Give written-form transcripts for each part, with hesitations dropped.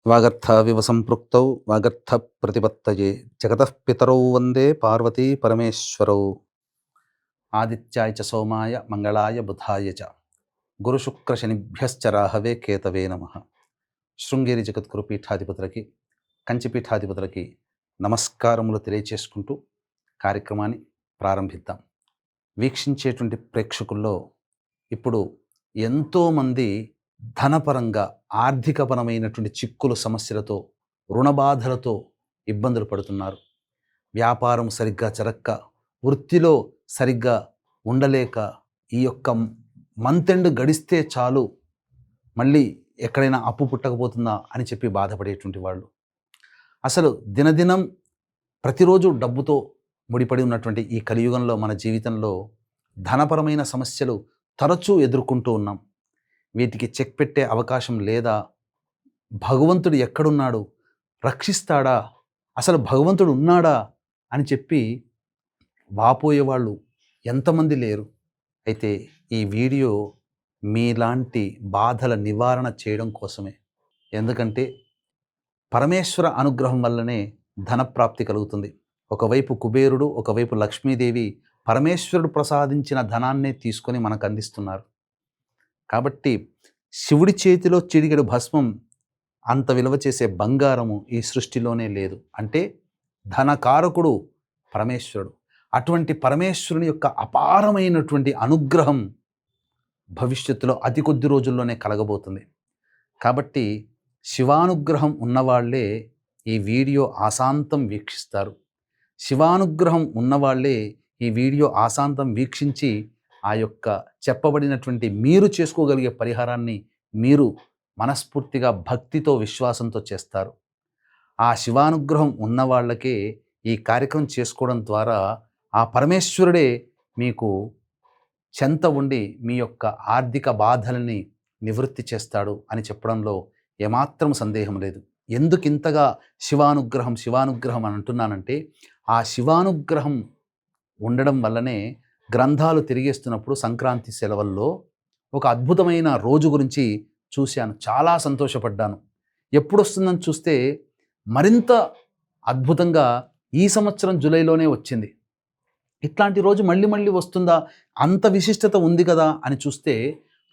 వాగర్థావివ సంపృక్తౌ వాగర్థ ప్రతిపత్తయే జగతః పితరౌ వందే పార్వతీ పరమేశ్వరౌ. ఆదిత్యాయ చ సోమాయ మంగళాయ బుధాయ చ గురుశుక్రశనిభ్యశ్చ రాహవే కేతవే నమః. శృంగేరి జగద్గురు పీఠాధిపతులకి, కంచి పీఠాధిపతులకి నమస్కారములు తెలియచేసుకుంటూ కార్యక్రమాన్ని ప్రారంభిద్దాం. వీక్షించేటువంటి ప్రేక్షకుల్లో ఇప్పుడు ఎంతోమంది ధనపరంగా ఆర్థికపరమైనటువంటి చిక్కులు, సమస్యలతో, రుణబాధలతో ఇబ్బందులు పడుతున్నారు. వ్యాపారం సరిగ్గా జరక్క, వృత్తిలో సరిగ్గా ఉండలేక, ఈ యొక్క మంత్ ఎండ్ గడిస్తే చాలు మళ్ళీ ఎక్కడైనా అప్పు పుట్టకపోతుందా అని చెప్పి బాధపడేటువంటి వాళ్ళు. అసలు దినదినం ప్రతిరోజు డబ్బుతో ముడిపడి ఉన్నటువంటి ఈ కలియుగంలో మన జీవితంలో ధనపరమైన సమస్యలు తరచూ ఎదుర్కొంటూ ఉన్నాం. వీటికి చెక్ పెట్టే అవకాశం లేదా? భగవంతుడు ఎక్కడున్నాడు? రక్షిస్తాడా? అసలు భగవంతుడు ఉన్నాడా అని చెప్పి వాపోయేవాళ్ళు ఎంతమంది లేరు? అయితే ఈ వీడియో మీలాంటి బాధల నివారణ చేయడం కోసమే. ఎందుకంటే పరమేశ్వర అనుగ్రహం వల్లనే ధనప్రాప్తి కలుగుతుంది. ఒకవైపు కుబేరుడు, ఒకవైపు లక్ష్మీదేవి పరమేశ్వరుడు ప్రసాదించిన ధనాన్నే తీసుకొని మనకు అందిస్తున్నారు. కాబట్టి శివుడి చేతిలో చిటికెడు భస్మం అంత విలువ చేసే బంగారము ఈ సృష్టిలోనే లేదు. అంటే ధనకారకుడు పరమేశ్వరుడు. అటువంటి పరమేశ్వరుని యొక్క అపారమైనటువంటి అనుగ్రహం భవిష్యత్తులో అతి కొద్ది రోజుల్లోనే కలగబోతుంది. కాబట్టి శివానుగ్రహం ఉన్నవాళ్లే ఈ వీడియో ఆశాంతం వీక్షిస్తారు. శివానుగ్రహం ఉన్నవాళ్లే ఈ వీడియో ఆశాంతం వీక్షించి ఆ యొక్క చెప్పబడినటువంటి మీరు చేసుకోగలిగే పరిహారాన్ని మీరు మనస్ఫూర్తిగా భక్తితో, విశ్వాసంతో చేస్తారు. ఆ శివానుగ్రహం ఉన్న వాళ్ళకే ఈ కార్యక్రమం చేసుకోవడం ద్వారా ఆ పరమేశ్వరుడే మీకు చెంత ఉండి మీ యొక్క ఆర్థిక బాధల్ని నివృత్తి చేస్తాడు అని చెప్పడంలో ఏమాత్రం సందేహం లేదు. ఎందుకు ఇంతగా శివానుగ్రహం శివానుగ్రహం అని అంటున్నానంటే, ఆ శివానుగ్రహం ఉండడం వల్లనే గ్రంథాలు తిరిగేస్తున్నప్పుడు సంక్రాంతి సెలవుల్లో ఒక అద్భుతమైన రోజు గురించి చూశాను. చాలా సంతోషపడ్డాను. ఎప్పుడు వస్తుందని చూస్తే మరింత అద్భుతంగా ఈ సంవత్సరం జూలైలోనే వచ్చింది. ఇట్లాంటి రోజు మళ్ళీ మళ్ళీ వస్తుందా, అంత విశిష్టత ఉంది కదా అని చూస్తే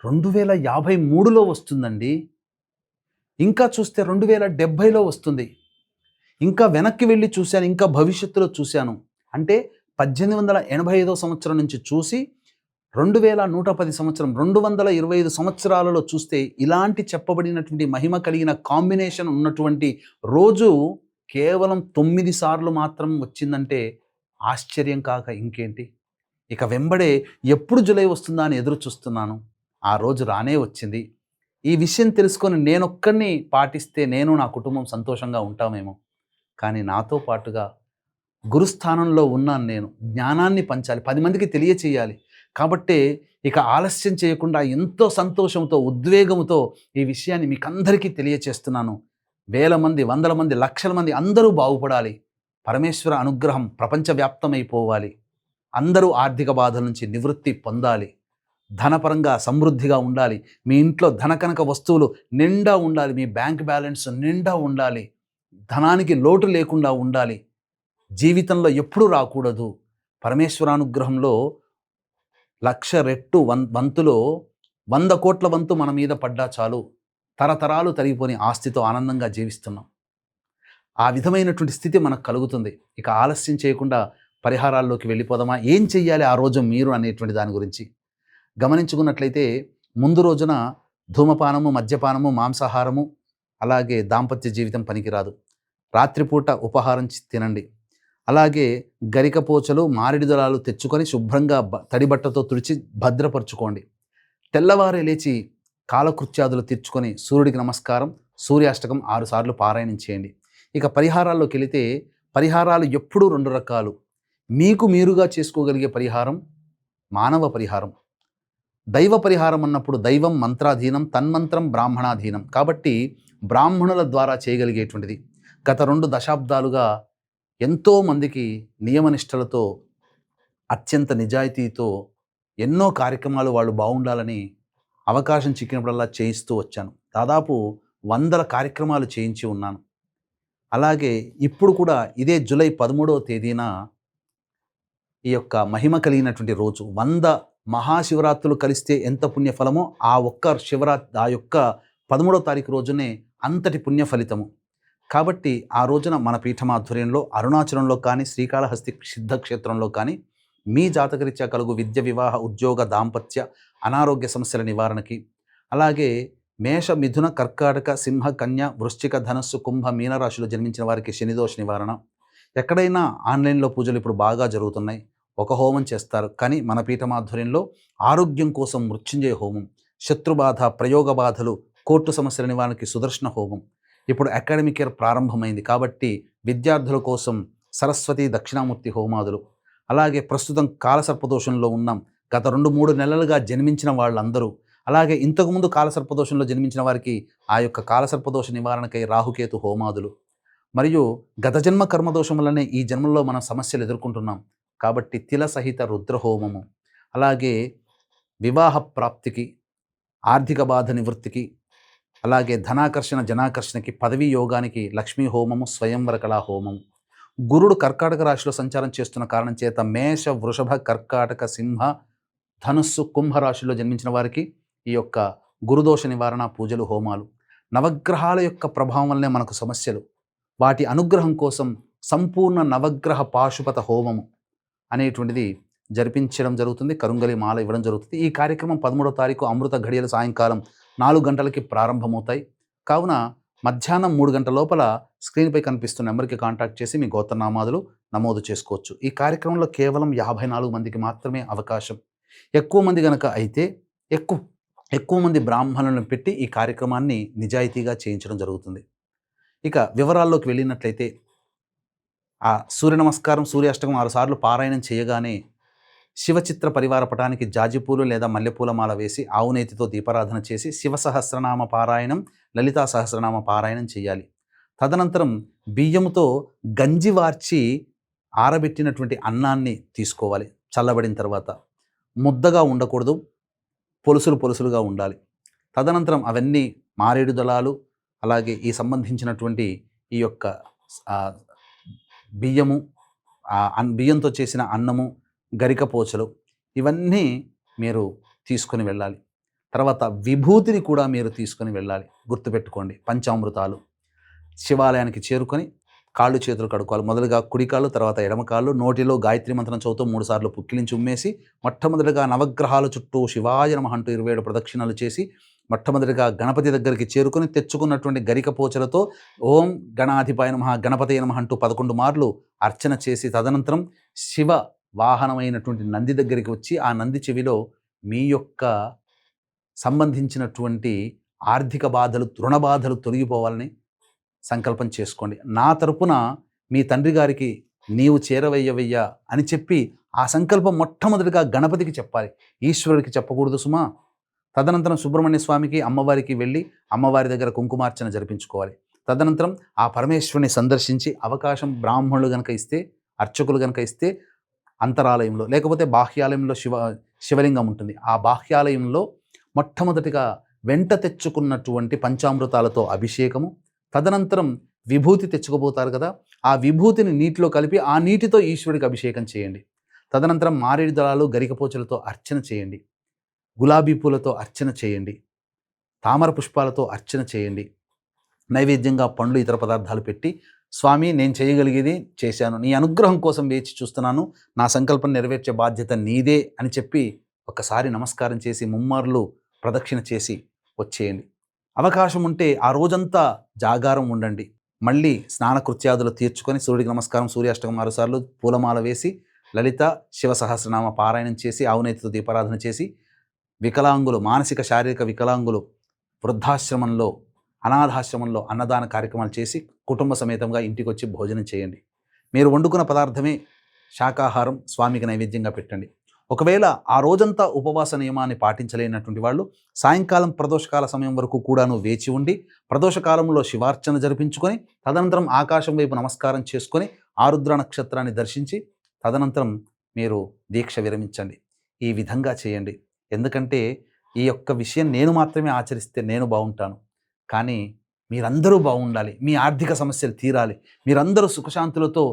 2053లో వస్తుందండి. ఇంకా చూస్తే 2070లో వస్తుంది. ఇంకా వెనక్కి వెళ్ళి చూశాను, ఇంకా భవిష్యత్తులో చూశాను. అంటే 1885 సంవత్సరం నుంచి చూసి 2110 సంవత్సరం 225 సంవత్సరాలలో చూస్తే ఇలాంటి చెప్పబడినటువంటి మహిమ కలిగిన కాంబినేషన్ ఉన్నటువంటి రోజు కేవలం 9 సార్లు మాత్రం వచ్చిందంటే ఆశ్చర్యం కాక ఇంకేంటి. ఇక వెంబడే ఎప్పుడు జూలై వస్తుందా అని ఎదురు చూస్తున్నాను. ఆ రోజు రానే వచ్చింది. ఈ విషయం తెలుసుకొని నేనొక్కడిని పాటిస్తే నేను, నా కుటుంబం సంతోషంగా ఉంటామేమో. కానీ నాతో పాటుగా గురుస్థానంలో ఉన్నాను నేను. జ్ఞానాన్ని పంచాలి, 10 మందికి తెలియచేయాలి. కాబట్టే ఇక ఆలస్యం చేయకుండా ఎంతో సంతోషంతో, ఉద్వేగంతో ఈ విషయాన్ని మీకందరికీ తెలియచేస్తున్నాను. వేల మంది, వందల మంది, లక్షల మంది అందరూ బాగుపడాలి. పరమేశ్వర అనుగ్రహం ప్రపంచవ్యాప్తమైపోవాలి. అందరూ ఆర్థిక బాధల నుంచి నివృత్తి పొందాలి. ధనపరంగా సమృద్ధిగా ఉండాలి. మీ ఇంట్లో ధనకనక వస్తువులు నిండా ఉండాలి. మీ బ్యాంక్ బ్యాలెన్స్ నిండా ఉండాలి. ధనానికి లోటు లేకుండా ఉండాలి. జీవితంలో ఎప్పుడూ రాకూడదు. పరమేశ్వరానుగ్రహంలో 1,00,000 రెట్టు వంతులో 100 కోట్ల వంతు మన మీద పడ్డా చాలు. తరతరాలు తరిగిపోని ఆస్తితో ఆనందంగా జీవిస్తున్నాం. ఆ విధమైనటువంటి స్థితి మనకు కలుగుతుంది. ఇక ఆలస్యం చేయకుండా పరిహారాల్లోకి వెళ్ళిపోదామా? ఏం చెయ్యాలి ఆ రోజు మీరు అనేటువంటి దాని గురించి గమనించుకున్నట్లయితే, ముందు రోజున ధూమపానము, మద్యపానము, మాంసాహారము, అలాగే దాంపత్య జీవితం పనికిరాదు. రాత్రిపూట ఉపహారం తినండి. అలాగే గరికపోచలు, మామిడి దళాలు తెచ్చుకొని శుభ్రంగా తడిబట్టతో తుడిచి భద్రపరుచుకోండి. తెల్లవారే లేచి కాలకృత్యాదులు తీర్చుకొని సూర్యుడికి నమస్కారం, సూర్యాష్టకం 6 సార్లు పారాయణం చేయండి. ఇక పరిహారాల్లోకి వెళితే, పరిహారాలు ఎప్పుడూ 2 రకాలు. మీకు మీరుగా చేసుకోగలిగే పరిహారం మానవ పరిహారం. దైవ పరిహారం అన్నప్పుడు దైవం మంత్రాధీనం, తన్మంత్రం బ్రాహ్మణాధీనం. కాబట్టి బ్రాహ్మణుల ద్వారా చేయగలిగేటువంటిది. గత 2 దశాబ్దాలుగా ఎంతోమందికి నియమనిష్టలతో, అత్యంత నిజాయితీతో ఎన్నో కార్యక్రమాలు వాళ్ళు బాగుండాలని అవకాశం చిక్కినప్పుడల్లా చేయిస్తూ వచ్చాను. దాదాపు వందల కార్యక్రమాలు చేయించి ఉన్నాను. అలాగే ఇప్పుడు కూడా ఇదే జూలై 13వ తేదీన ఈ యొక్క మహిమ కలిగినటువంటి రోజు 100 మహాశివరాత్రులు కలిస్తే ఎంత పుణ్యఫలమో ఆ యొక్క 13వ తారీఖు రోజునే అంతటి పుణ్య ఫలితము. కాబట్టి ఆ రోజున మన పీఠమాధ్వర్యంలో అరుణాచలంలో కానీ, శ్రీకాళహస్తి సిద్ధక్షేత్రంలో కానీ మీ జాతకరీత్యా కలుగు విద్య, వివాహ, ఉద్యోగ, దాంపత్య, అనారోగ్య సమస్యల నివారణకి, అలాగే మేష, మిథున, కర్కాటక, సింహ, కన్య, వృశ్చిక, ధనస్సు, కుంభ, మీన రాశిలో జన్మించిన వారికి శనిదోష నివారణ. ఎక్కడైనా ఆన్లైన్లో పూజలు ఇప్పుడు బాగా జరుగుతున్నాయి. ఒక హోమం చేస్తారు, కానీ మన పీఠమాధ్వర్యంలో ఆరోగ్యం కోసం మృత్యుంజయ హోమం, శత్రుబాధ, ప్రయోగ బాధలు, కోర్టు సమస్యల నివారణకి సుదర్శన హోమం. ఇప్పుడు అకాడమిక్ ఇయర్ ప్రారంభమైంది కాబట్టి విద్యార్థుల కోసం సరస్వతి, దక్షిణామూర్తి హోమాదులు. అలాగే ప్రస్తుతం కాలసర్పదోషంలో ఉన్నాం. గత 2-3 నెలలుగా జన్మించిన వాళ్ళందరూ, అలాగే ఇంతకుముందు కాలసర్పదోషంలో జన్మించిన వారికి ఆ యొక్క కాలసర్పదోష నివారణకై రాహుకేతు హోమాదులు. మరియు గత జన్మ కర్మదోషం వల్లనే ఈ జన్మలో మనం సమస్యలు ఎదుర్కొంటున్నాం కాబట్టి తిల సహిత రుద్రహోమము. అలాగే వివాహ ప్రాప్తికి, ఆర్థిక బాధ నివృత్తికి, అలాగే ధనాకర్షణ, జనాకర్షణకి, పదవీ యోగానికి లక్ష్మీ హోమము, స్వయంవర కళా హోమము. గురుడు కర్కాటక రాశిలో సంచారం చేస్తున్న కారణం చేత మేష, వృషభ, కర్కాటక, సింహ, ధనుస్సు, కుంభ రాశిలో జన్మించిన వారికి ఈ యొక్క గురుదోష నివారణ పూజలు, హోమాలు. నవగ్రహాల యొక్క ప్రభావం వల్లనే మనకు సమస్యలు. వాటి అనుగ్రహం కోసం సంపూర్ణ నవగ్రహ పాశుపత హోమము అనేటువంటిది జరిపించడం జరుగుతుంది. కరుంగలి మాల ఇవ్వడం జరుగుతుంది. ఈ కార్యక్రమం 13వ తారీఖు అమృత ఘడియలు సాయంకాలం 4 గంటలకి ప్రారంభమవుతాయి. కావున మధ్యాహ్నం 3 గంటల లోపల స్క్రీన్పై కనిపిస్తున్న నెంబర్కి కాంటాక్ట్ చేసి మీ గోత్రనామాదులు నమోదు చేసుకోవచ్చు. ఈ కార్యక్రమంలో కేవలం 54 మందికి మాత్రమే అవకాశం. ఎక్కువ మంది గనక అయితే ఎక్కువ మంది బ్రాహ్మణులను పెట్టి ఈ కార్యక్రమాన్ని నిజాయితీగా చేయించడం జరుగుతుంది. ఇక వివరాల్లోకి వెళ్ళినట్లయితే ఆ సూర్య నమస్కారం, సూర్యాష్టకం 6 సార్లు పారాయణం చేయగానే శివచిత్ర పరివార పటానికి జాజిపూలు లేదా మల్లెపూల మాల వేసి ఆవునేతితో దీపారాధన చేసి శివ సహస్రనామ పారాయణం, లలితా సహస్రనామ పారాయణం చేయాలి. తదనంతరం బియ్యంతో గంజి వార్చి ఆరబెట్టినటువంటి అన్నాన్ని తీసుకోవాలి. చల్లబడిన తర్వాత ముద్దగా ఉండకూడదు, పొలుసులుగా ఉండాలి. తదనంతరం అవన్నీ మారేడు దళాలు, అలాగే ఈ సంబంధించినటువంటి ఈ యొక్క బియ్యము, బియ్యంతో చేసిన అన్నము, గరికపోచలు ఇవన్నీ మీరు తీసుకొని వెళ్ళాలి. తర్వాత విభూతిని కూడా మీరు తీసుకొని వెళ్ళాలి. గుర్తుపెట్టుకోండి, పంచామృతాలు. శివాలయానికి చేరుకొని కాళ్ళు చేతులు కడుక్కోవాలి. మొదలుగా కుడికాళ్ళు, తర్వాత ఎడమకాళ్ళు, నోటిలో గాయత్రి మంత్రం చదువుతూ 3 సార్లు పుక్కిలించి ఉమ్మేసి మొట్టమొదటిగా నవగ్రహాల చుట్టూ శివాయ నమః అంటూ 27 ప్రదక్షిణలు చేసి మొట్టమొదటిగా గణపతి దగ్గరికి చేరుకొని తెచ్చుకున్నటువంటి గరికపోచలతో ఓం గణాధిపాయ నమః, గణపతయ నమః అంటూ 11 మార్లు అర్చన చేసి తదనంతరం శివ వాహనమైనటువంటి నంది దగ్గరికి వచ్చి ఆ నంది చెవిలో మీ యొక్క సంబంధించినటువంటి ఆర్థిక బాధలు, రుణ బాధలు తొలగిపోవాలని సంకల్పం చేసుకోండి. నా తరపున మీ తండ్రి గారికి నీవు చేరవయ్యవయ్యా అని చెప్పి ఆ సంకల్పం మొట్టమొదటిగా గణపతికి చెప్పాలి, ఈశ్వరుడికి చెప్పకూడదు సుమా. తదనంతరం సుబ్రహ్మణ్య స్వామికి, అమ్మవారికి వెళ్ళి అమ్మవారి దగ్గర కుంకుమార్చన జరిపించుకోవాలి. తదనంతరం ఆ పరమేశ్వరుని సందర్శించి అవకాశం బ్రాహ్మణులు గనక ఇస్తే, అర్చకులు గనక ఇస్తే అంతరాలయంలో లేకపోతే బాహ్యాలయంలో శివలింగం ఉంటుంది. ఆ బాహ్యాలయంలో మొట్టమొదటిగా వెంట తెచ్చుకున్నటువంటి పంచామృతాలతో అభిషేకము, తదనంతరం విభూతి తెచ్చుకోబోతారు కదా, ఆ విభూతిని నీటిలో కలిపి ఆ నీటితో ఈశ్వరుడికి అభిషేకం చేయండి. తదనంతరం మారేడు దళాలు, గరికపోచలతో అర్చన చేయండి. గులాబీ పూలతో అర్చన చేయండి. తామర పుష్పాలతో అర్చన చేయండి. నైవేద్యంగా పండ్లు, ఇతర పదార్థాలు పెట్టి స్వామి నేను చేయగలిగేది చేశాను, నీ అనుగ్రహం కోసం వేచి చూస్తున్నాను, నా సంకల్పం నెరవేర్చే బాధ్యత నీదే అని చెప్పి ఒక్కసారి నమస్కారం చేసి ముమ్మార్లు ప్రదక్షిణ చేసి వచ్చేయండి. అవకాశం ఉంటే ఆ రోజంతా జాగారం ఉండండి. మళ్ళీ స్నానకృత్యాదులు తీర్చుకొని సూర్యుడికి నమస్కారం, సూర్యాష్టకం 6 సార్లు పూలమాల వేసి లలిత శివ సహస్రనామ పారాయణం చేసి ఆవునేతితో దీపారాధన చేసి వికలాంగులు, మానసిక శారీరక వికలాంగులు వృద్ధాశ్రమంలో, అనాథాశ్రమంలో అన్నదాన కార్యక్రమాలు చేసి కుటుంబ సమేతంగా ఇంటికి వచ్చి భోజనం చేయండి. మీరు వండుకున్న పదార్థమే శాకాహారం స్వామికి నైవేద్యంగా పెట్టండి. ఒకవేళ ఆ రోజంతా ఉపవాస నియమాన్ని పాటించలేనటువంటి వాళ్ళు సాయంకాలం ప్రదోషకాల సమయం వరకు కూడాను వేచి ఉండి ప్రదోషకాలంలో శివార్చన జరిపించుకొని తదనంతరం ఆకాశం వైపు నమస్కారం చేసుకొని ఆరుద్ర నక్షత్రాన్ని దర్శించి తదనంతరం మీరు దీక్ష విరమించండి. ఈ విధంగా చేయండి. ఎందుకంటే ఈ యొక్క విషయం నేను మాత్రమే ఆచరిస్తే నేను బాగుంటాను, కానీ మీరందరూ బాగుండాలి, మీ ఆర్థిక సమస్యలు తీరాలి, మీరందరూ సుఖశాంతులతో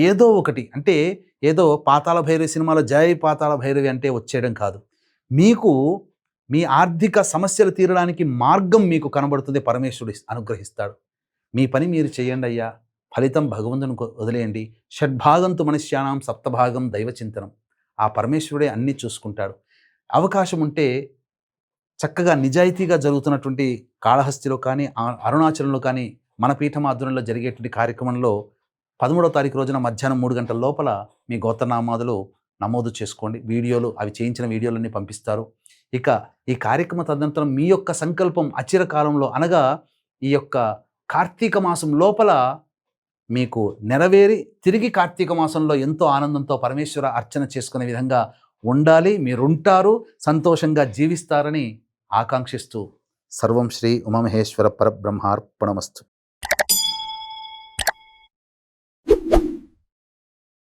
ఏదో ఒకటి అంటే ఏదో పాతాళ భైరవి సినిమాలో జై పాతాళ భైరవి అంటే వచ్చేయడం కాదు. మీకు మీ ఆర్థిక సమస్యలు తీరడానికి మార్గం మీకు కనబడుతుంది, పరమేశ్వరుడు అనుగ్రహిస్తాడు. మీ పని మీరు చేయండి అయ్యా, ఫలితం భగవంతుని వదిలేయండి. షడ్భాగంతు మనుష్యానాం సప్తభాగం దైవచింతనం. ఆ పరమేశ్వరుడే అన్నీ చూసుకుంటాడు. అవకాశం ఉంటే చక్కగా నిజాయితీగా జరుగుతున్నటువంటి కాళహస్తిలో కానీ అరుణాచలంలో కానీ మన పీఠం ఆధ్వర్యంలో జరిగేటువంటి కార్యక్రమంలో 13వ తారీఖు రోజున మధ్యాహ్నం 3 గంటల లోపల మీ గోత్రనామాదులు నమోదు చేసుకోండి. వీడియోలు అవి చేయించిన వీడియోలన్నీ పంపిస్తారు. ఇక ఈ కార్యక్రమ తదనంతరం మీ యొక్క సంకల్పం అచిరకాలంలో అనగా ఈ యొక్క కార్తీక మాసం లోపల మీకు నెరవేరి తిరిగి కార్తీక మాసంలో ఎంతో ఆనందంతో పరమేశ్వర అర్చన చేసుకునే విధంగా ఉండాలి. మీరుంటారు, సంతోషంగా జీవిస్తారని ఆకాంక్షిస్తూ సర్వం శ్రీ ఉమామహేశ్వర పరబ్రహ్మార్పణమస్తు.